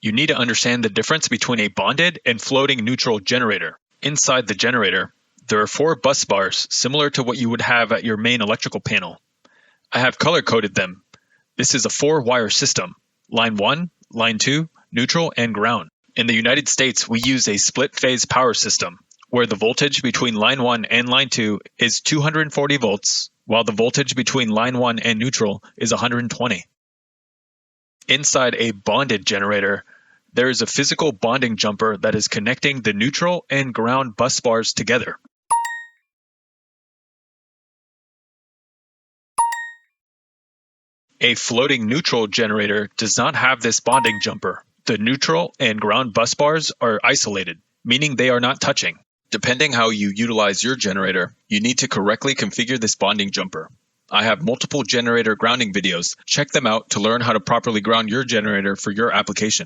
You need to understand the difference between a bonded and floating neutral generator. Inside the generator, there are 4 bus bars similar to what you would have at your main electrical panel. I have color-coded them. This is a 4-wire system: line 1, line 2, neutral, and ground. In the United States, we use a split-phase power system, where the voltage between line 1 and line 2 is 240 volts, while the voltage between line 1 and neutral is 120. Inside a bonded generator, there is a physical bonding jumper that is connecting the neutral and ground bus bars together. A floating neutral generator does not have this bonding jumper. The neutral and ground bus bars are isolated, meaning they are not touching. Depending how you utilize your generator, you need to correctly configure this bonding jumper. I have multiple generator grounding videos. Check them out to learn how to properly ground your generator for your application.